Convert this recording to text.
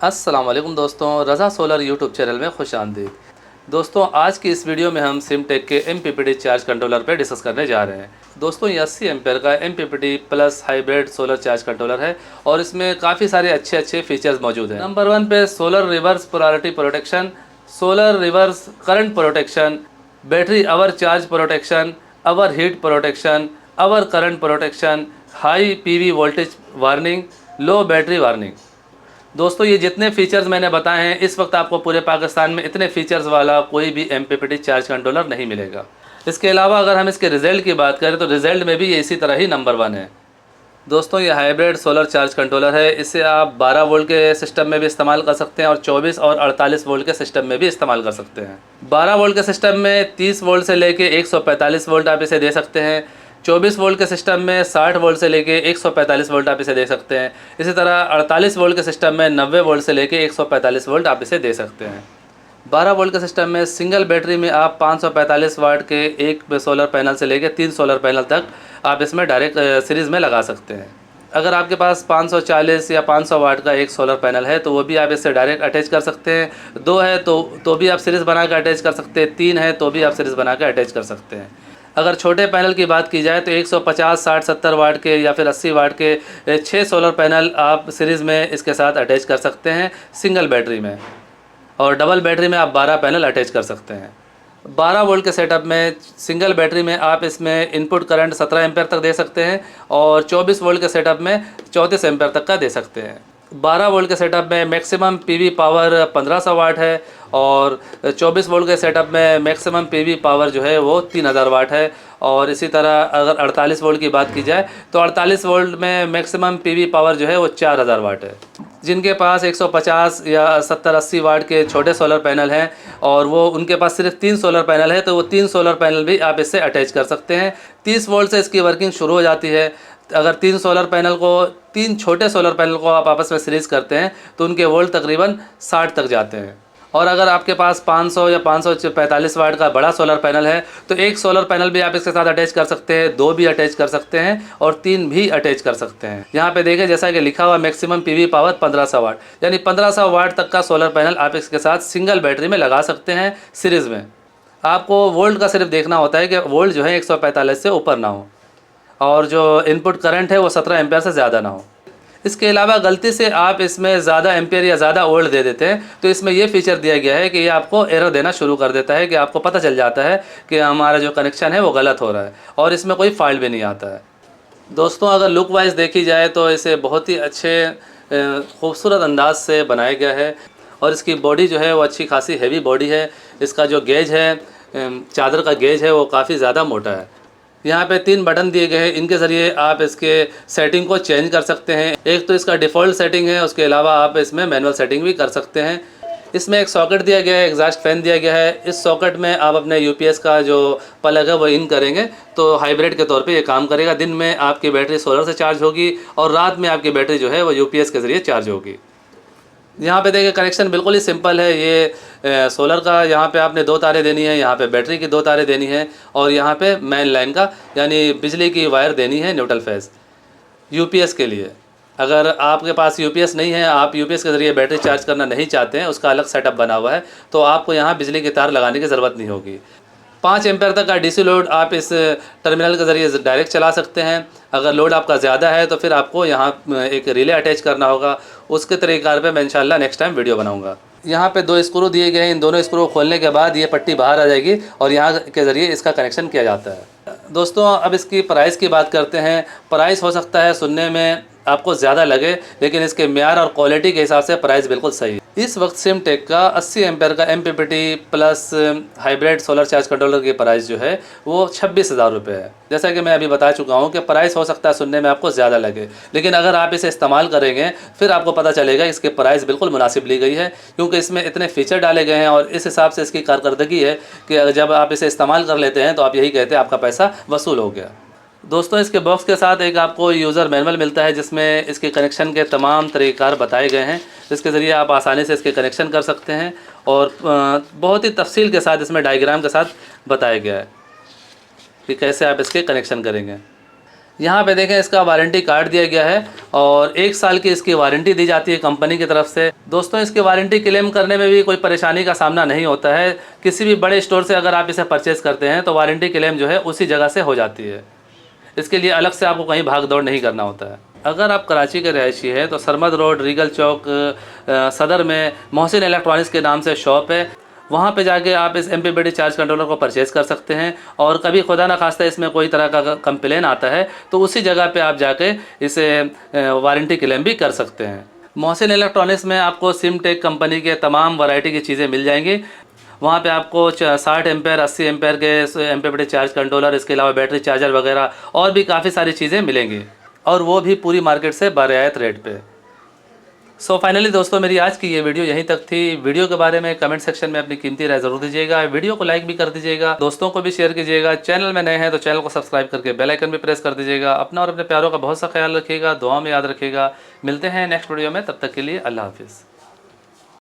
अस्सलाम वालेकुम दोस्तों, रज़ा सोलर यूट्यूब चैनल में खुश आमदीद। दोस्तों, आज की इस वीडियो में हम सिमटेक के MPPT चार्ज कंट्रोलर पे डिस्कस करने जा रहे हैं। दोस्तों, ये 80 एम्पेयर का MPPT plus hybrid solar charge controller है और इसमें काफ़ी सारे अच्छे फीचर्स मौजूद हैं। नंबर 1 पे solar reverse polarity protection, solar reverse current protection, battery over charge protection, over heat protection, over current protection, high PV voltage warning, low battery warning. दोस्तों, ये जितने फीचर्स मैंने बताए हैं, इस वक्त आपको पूरे पाकिस्तान में इतने फीचर्स वाला कोई भी MPPT चार्ज कंट्रोलर नहीं मिलेगा। इसके अलावा अगर हम इसके रिज़ल्ट की बात करें तो रिज़ल्ट में भी ये इसी तरह ही नंबर 1 है। दोस्तों, ये हाइब्रिड सोलर चार्ज कंट्रोलर है। इसे आप 12 वोल्ट के सिस्टम में भी इस्तेमाल कर सकते हैं और 24 और 48 वोल्ट के सिस्टम में भी इस्तेमाल कर सकते हैं। 12 वोल्ट के सिस्टम में 30 वोल्ट से लेके 145 वोल्ट आप इसे दे सकते हैं। 24 वोल्ट के सिस्टम में 60 वोल्ट से लेके 145 वोल्ट आप इसे दे सकते हैं। इसी तरह 48 वोल्ट के सिस्टम में 90 वोल्ट से लेके 145 वोल्ट आप इसे दे सकते हैं। 12 वोल्ट के सिस्टम में सिंगल बैटरी में आप 545 वाट के एक सोलर पैनल से लेके 3 सोलर पैनल तक आप इसमें डायरेक्ट सीरीज़ में लगा सकते हैं। अगर आपके पास 540 या 500 वाट का एक सोलर पैनल है तो वो भी आप इससे डायरेक्ट अटैच कर सकते हैं। 2 है तो भी आप सीरीज़ बना कर अटैच कर सकते हैं। 3 है तो भी आप सीरीज़ बना कर अटैच कर सकते हैं। अगर छोटे पैनल की बात की जाए तो 150, 60, 70 वाट के या फिर 80 वाट के 6 सोलर पैनल आप सीरीज़ में इसके साथ अटैच कर सकते हैं सिंगल बैटरी में, और डबल बैटरी में आप 12 पैनल अटैच कर सकते हैं। 12 वोल्ट के सेटअप में सिंगल बैटरी में आप इसमें इनपुट करंट 17 एम्पेयर तक दे सकते हैं और 24 वोल्ट के सेटअप में 34 एम्पेयर तक का दे सकते हैं। 12 वोल्ट के सेटअप में मैक्सिमम PV पावर 1500 वाट है और 24 वोल्ट के सेटअप में मैक्सिमम PV पावर जो है वो 3000 वाट है। और इसी तरह अगर 48 वोल्ट की बात की जाए तो 48 वोल्ट में मैक्सिमम PV पावर जो है वो 4000 वाट है। जिनके पास 150 या 70-80 वाट के छोटे सोलर पैनल हैं और वो उनके पास सिर्फ 3 सोलर पैनल है तो वो 3 सोलर पैनल भी आप इससे अटैच कर सकते हैं। 30 वोल्ट से इसकी वर्किंग शुरू हो जाती है। अगर 3 सोलर पैनल को 3 छोटे सोलर पैनल को आप आपस में सीरीज़ करते हैं तो उनके वोल्ट तकरीबन 60 तक जाते हैं। और अगर आपके पास 500 या 545 वाट का बड़ा सोलर पैनल है तो एक सोलर पैनल भी आप इसके साथ अटैच कर सकते हैं, 2 भी अटैच कर सकते हैं और 3 भी अटैच कर सकते हैं। यहाँ पे देखें जैसा कि लिखा हुआ मैक्सिमम PV पावर 1500 वाट, यानी 1500 वाट तक का सोलर पैनल आप इसके साथ सिंगल बैटरी में लगा सकते हैं सीरीज़ में। आपको वोल्ट का सिर्फ देखना होता है कि वोल्ट जो है 145 से ऊपर ना हो और जो इनपुट करंट है वो 17 एम्पेयर से ज़्यादा ना हो। इसके अलावा गलती से आप इसमें ज़्यादा एम्पेयर या ज़्यादा वोल्ट दे देते हैं तो इसमें ये फीचर दिया गया है कि ये आपको एरर देना शुरू कर देता है कि आपको पता चल जाता है कि हमारा जो कनेक्शन है वो गलत हो रहा है और इसमें कोई फॉल्ट भी नहीं आता है। दोस्तों, अगर लुक वाइज देखी जाए तो इसे बहुत ही अच्छे खूबसूरत अंदाज से बनाया गया है और इसकी बॉडी जो है वो अच्छी खासी हैवी बॉडी है। इसका जो गेज है, चादर का गेज है, वो काफ़ी ज़्यादा मोटा है। यहाँ पे 3 बटन दिए गए हैं, इनके ज़रिए आप इसके सेटिंग को चेंज कर सकते हैं। एक तो इसका डिफ़ॉल्ट सेटिंग है, उसके अलावा आप इसमें मैनुअल सेटिंग भी कर सकते हैं। इसमें एक सॉकेट दिया गया है, एग्जॉस्ट फैन दिया गया है। इस सॉकेट में आप अपने UPS का जो प्लग है वो इन करेंगे तो हाइब्रिड के तौर पे ये काम करेगा। दिन में आपकी बैटरी सोलर से चार्ज होगी और रात में आपकी बैटरी जो है वो UPS के ज़रिए चार्ज होगी। यहाँ पे देखिए कनेक्शन बिल्कुल ही सिंपल है। ये सोलर का यहाँ पे आपने 2 तारें देनी है, यहाँ पे बैटरी की 2 तारें देनी है और यहाँ पे मेन लाइन का यानी बिजली की वायर देनी है न्यूट्रल फेज UPS के लिए। अगर आपके पास UPS नहीं है, आप UPS के ज़रिए बैटरी चार्ज करना नहीं चाहते हैं, उसका अलग सेटअप बना हुआ है, तो आपको यहाँ बिजली की तार लगाने की ज़रूरत नहीं होगी। 5 एम्पेयर तक का DC लोड आप इस टर्मिनल के ज़रिए डायरेक्ट चला सकते हैं। अगर लोड आपका ज़्यादा है तो फिर आपको यहाँ एक रिले अटैच करना होगा। उसके तरीक़ार पे मैं इंशाल्लाह नेक्स्ट टाइम वीडियो बनाऊँगा। यहाँ पे 2 स्क्रू दिए गए हैं। इन दोनों स्क्रू को खोलने के बाद ये पट्टी बाहर आ जाएगी और यहाँ के ज़रिए इसका कनेक्शन किया जाता है। दोस्तों, अब इसकी प्राइस की बात करते हैं। प्राइस हो सकता है सुनने में आपको ज़्यादा लगे, लेकिन इसके म्यार और क्वालिटी के हिसाब से प्राइस बिल्कुल सही है। इस वक्त सिमटेक का 80 एम्पेयर का MPPT plus hybrid solar charge controller की प्राइस जो है वो 26,000 रुपये है। जैसा कि मैं अभी बता चुका हूँ कि प्राइस हो सकता है सुनने में आपको ज़्यादा लगे, लेकिन अगर आप इसे इस्तेमाल करेंगे फिर आपको पता चलेगा इसकी प्राइस बिल्कुल मुनासिब ली गई है, क्योंकि इसमें इतने फ़ीचर डाले गए हैं और इस हिसाब से इसकी कारकर्दगी है कि जब आप इसे इस्तेमाल कर लेते हैं तो आप यही कहते हैं आपका पैसा वसूल हो गया। दोस्तों, इसके बॉक्स के साथ एक आपको यूज़र मैनुअल मिलता है जिसमें इसके कनेक्शन के तमाम तरीक़ार बताए गए हैं, जिसके ज़रिए आप आसानी से इसके कनेक्शन कर सकते हैं और बहुत ही तफसील के साथ इसमें डायग्राम के साथ बताया गया है कि कैसे आप इसके कनेक्शन करेंगे। यहाँ पे देखें इसका वारंटी कार्ड दिया गया है और 1 साल की इसकी वारंटी दी जाती है कंपनी की तरफ से। दोस्तों इसकी वारंटी क्लेम करने में भी कोई परेशानी का सामना नहीं होता है। किसी भी बड़े स्टोर से अगर आप इसे परचेज़ करते हैं तो वारंटी क्लेम जो है उसी जगह से हो जाती है। इसके लिए अलग से आपको कहीं भाग दौड़ नहीं करना होता है। अगर आप कराची के रहायशी हैं तो सरमद रोड रीगल चौक सदर में मोहसिन इलेक्ट्रॉनिक्स के नाम से शॉप है। वहाँ पे जाके आप इस MPPT चार्ज कंट्रोलर को परचेज़ कर सकते हैं और कभी खुदा ना खास्ता इसमें कोई तरह का कंप्लेन आता है तो उसी जगह पे आप जाके इसे वारंटी क्लेम भी कर सकते हैं। मोहसिन इलेक्ट्रॉनिक्स में आपको सिमटेक कंपनी के तमाम वैरायटी की चीज़ें मिल जाएंगी। वहाँ पे आपको 60 एम्पेयर 80 एम्पेयर के MPPT चार्ज कंट्रोलर, इसके अलावा बैटरी चार्जर वगैरह और भी काफ़ी सारी चीज़ें मिलेंगी और वो भी पूरी मार्केट से बारियात रेट पे। सो फाइनली दोस्तों मेरी आज की ये वीडियो यहीं तक थी। वीडियो के बारे में कमेंट सेक्शन में अपनी कीमती राय ज़रूर दीजिएगा। वीडियो को लाइक भी कर दीजिएगा, दोस्तों को भी शेयर कीजिएगा। चैनल में नए हैं तो चैनल को सब्सक्राइब करके बेल आइकन भी प्रेस कर दीजिएगा। अपना और अपने प्यारों का बहुत सा ख्याल रखिएगा, दुआ में याद रखिएगा। मिलते हैं नेक्स्ट वीडियो में, तब तक के लिए अल्लाह हाफिज़।